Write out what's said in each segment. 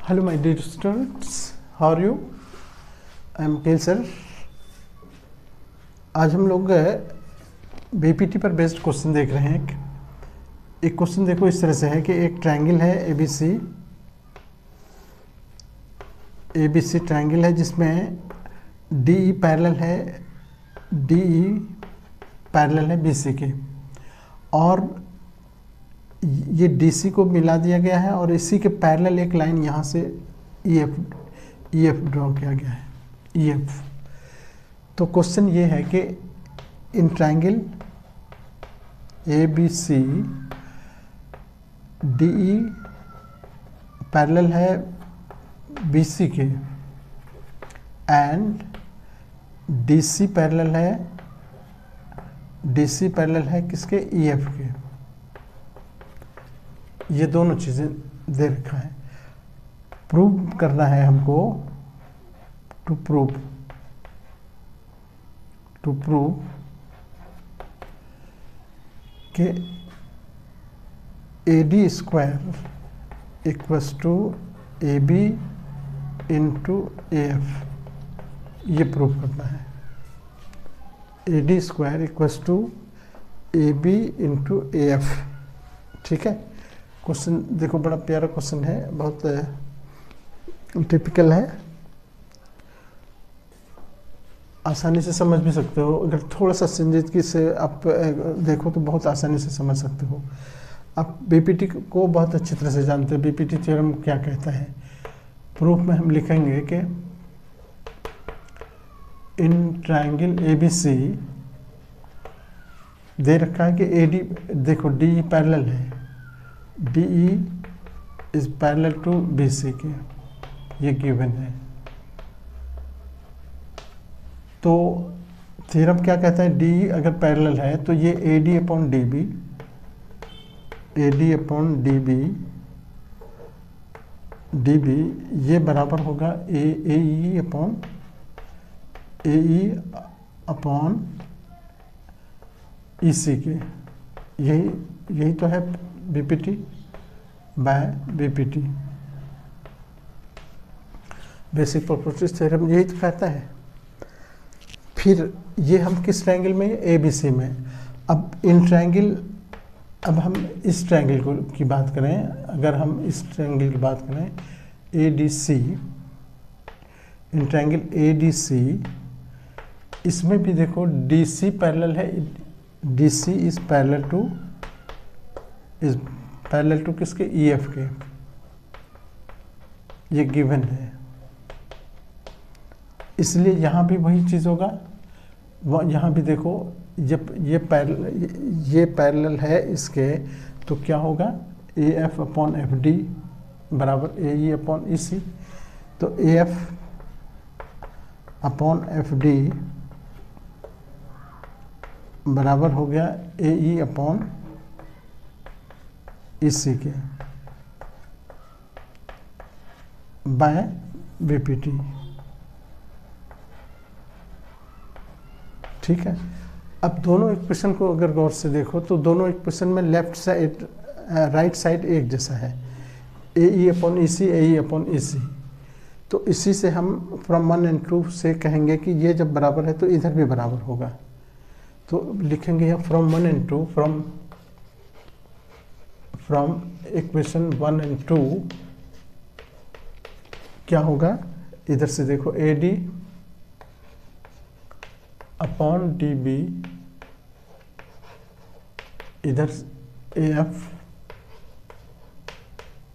Hello my dear students, how are you? I am केल sir. आज हम लोग बीपीटी पर बेस्ड क्वेश्चन देख रहे हैं। एक क्वेश्चन देखो इस तरह से है कि एक ट्रायंगल है एबीसी ट्रायंगल है जिसमें डीई पैरेलल है बीसी के, और ये डीसी को मिला दिया गया है और इसी के पैरेलल एक लाइन यहाँ से ईएफ ड्रॉ किया गया है, ईएफ। तो क्वेश्चन ये है कि in triangle ABC DE parallel है बीसी के एंड डीसी पैरेलल है किसके? ईएफ के। ये दोनों चीज़ें दे रखा है। प्रूव करना है हमको, टू प्रूव कि AD square equals to AB into AF। ये प्रूव करना है। AD square equals to AB into AF। ठीक है। क्वेश्चन देखो, बड़ा प्यारा क्वेश्चन है, बहुत टिपिकल है, आसानी से समझ भी सकते हो। अगर थोड़ा सा संजीदगी से आप देखो तो बहुत आसानी से समझ सकते हो। आप बीपीटी को बहुत अच्छी तरह से जानते हो। बीपीटी थ्योरम क्या कहता है? प्रूफ में हम लिखेंगे कि इन ट्रायंगल एबीसी दे रखा है कि एडी, देखो डी पैरेलल है, DE is parallel to BC के, ये गिवन है। तो थ्योरम क्या कहता है? DE अगर पैरेलल है तो ये AD अपॉन DB ये बराबर होगा AE अपॉन EC के। यही तो है BPT by BPT, basic properties theorem, यही तो कहता है। फिर ये हम किस ट्रायंगल में? एबीसी में। अब इन ट्रायंगल, अब हम इस ट्रायंगल की बात करें, अगर हम इस ट्रायंगल की बात करें ADC, इन ट्रायंगल ADC, इसमें भी देखो DC पैरेलल है, DC इज पैरेलल टू किसके? EF के। ये गिवन है, इसलिए यहाँ भी वही चीज़ होगा। यहाँ भी देखो, जब ये पैरेलल है इसके, तो क्या होगा? AF अपॉन FD बराबर AE अपॉन EC। तो AF अपॉन FD बराबर हो गया AE अपॉन EC के बाय बीपीटी। ठीक है। अब दोनों इक्वेशन को अगर गौर से देखो तो दोनों इक्वेशन में लेफ्ट साइड राइट साइड एक जैसा है, AE upon EC, AE upon EC। तो इसी से हम फ्रॉम 1 एंड 2 से कहेंगे कि ये जब बराबर है तो इधर भी बराबर होगा। तो लिखेंगे यहाँ from 1 and 2, from equation 1 and 2 क्या होगा? इधर से देखो AD अपॉन DB, इधर AF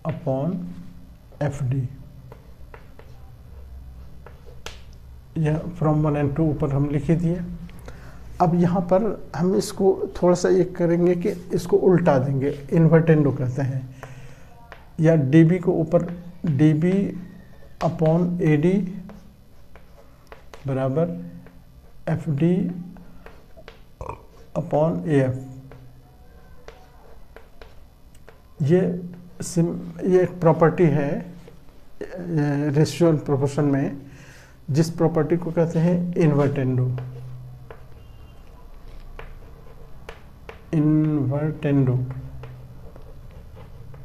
अपॉन FD। यह फ्रॉम 1 एंड 2 ऊपर हम लिखे दिए। अब यहाँ पर हम इसको थोड़ा सा ये करेंगे कि इसको उल्टा देंगे, इन्वर्टेंडो कहते हैं, या DB को ऊपर DB अपॉन AD बराबर FD अपॉन AF। ये एक प्रॉपर्टी है रेशियो एंड प्रोपोर्शन में, जिस प्रॉपर्टी को कहते हैं इन्वर्टेंडो।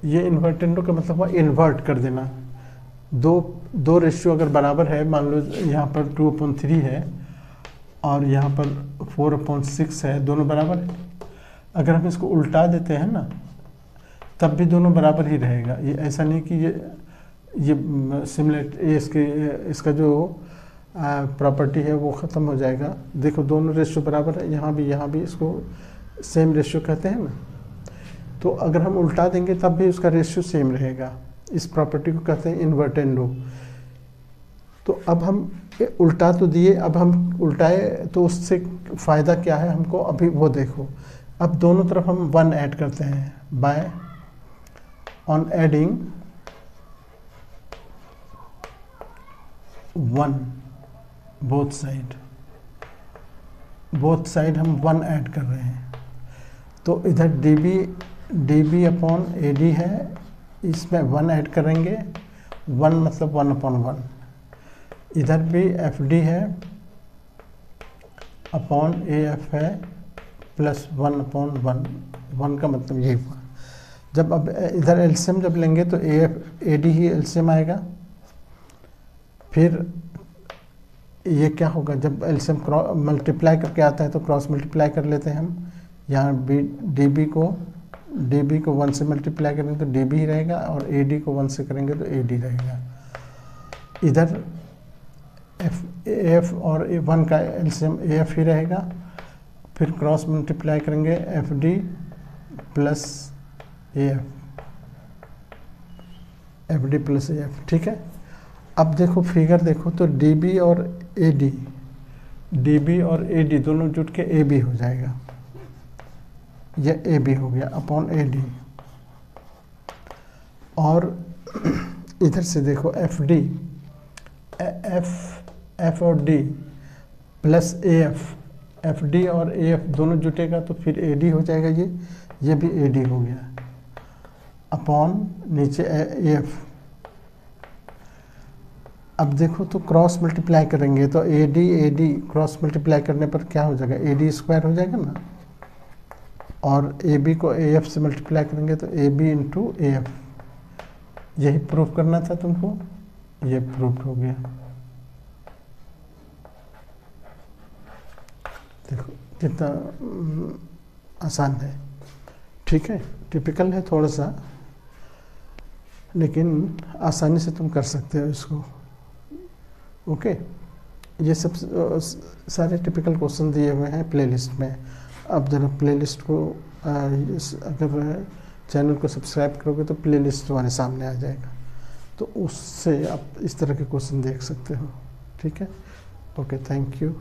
ये इन्वर्टेंडो का मतलब हुआ इन्वर्ट कर देना, दो रेशियो अगर बराबर है, मान लो यहाँ पर 2/3 है और यहाँ पर 4/6 है, दोनों बराबर है। अगर हम इसको उल्टा देते हैं ना, तब भी दोनों बराबर ही रहेगा। ये ऐसा नहीं कि ये सिमुलेट इसका जो प्रॉपर्टी है वो ख़त्म हो जाएगा। देखो दोनों रेशियो बराबर है, यहाँ भी इसको सेम रेशियो कहते हैं ना। तो अगर हम उल्टा देंगे तब भी उसका रेशियो सेम रहेगा। इस प्रॉपर्टी को कहते हैं इन्वर्टेंडो। तो अब हम उल्टा तो दिए, अब हम उल्टाए तो उससे फ़ायदा क्या है हमको, अभी वो देखो। अब दोनों तरफ हम 1 ऐड करते हैं by on adding 1 both side हम 1 ऐड कर रहे हैं। तो इधर dB अपॉन AD है, इसमें 1 ऐड करेंगे, 1 मतलब 1/1। इधर भी FD है अपॉन AF है प्लस 1/1, 1 का मतलब यही हुआ। जब अब इधर एलसीएम जब लेंगे तो AD ही एलसीएम आएगा। फिर ये क्या होगा, जब एलसीएम मल्टीप्लाई करके आता है तो क्रॉस मल्टीप्लाई कर लेते हैं हम। यहाँ dB को 1 से मल्टीप्लाई करेंगे तो dB ही रहेगा, और AD को 1 से करेंगे तो AD रहेगा। इधर AF और 1 का एलसीएम AF ही रहेगा। फिर क्रॉस मल्टीप्लाई करेंगे FD plus AF, FD plus AF, ठीक है। अब देखो फिगर देखो तो dB और AD दोनों जुट के AB हो जाएगा। यह AB हो गया अपॉन AD। और इधर से देखो FD, F और D प्लस AF, FD और AF दोनों जुटेगा तो फिर AD हो जाएगा। ये भी AD हो गया अपॉन नीचे AF। अब देखो तो क्रॉस मल्टीप्लाई करेंगे तो AD क्रॉस मल्टीप्लाई करने पर क्या हो जाएगा, AD स्क्वायर हो जाएगा ना। और AB को AF से मल्टीप्लाई करेंगे तो AB इंटू AF। यही प्रूफ करना था तुमको, ये प्रूफ हो गया। देखो कितना आसान है, ठीक है। टिपिकल है थोड़ा सा, लेकिन आसानी से तुम कर सकते हो इसको। ओके, ये सब सारे टिपिकल क्वेश्चन दिए हुए हैं प्लेलिस्ट में। अब जरा प्लेलिस्ट को अगर चैनल को सब्सक्राइब करोगे तो प्लेलिस्ट तुम्हारे सामने आ जाएगा, तो उससे आप इस तरह के क्वेश्चन देख सकते हो, ठीक है। Okay, thank you.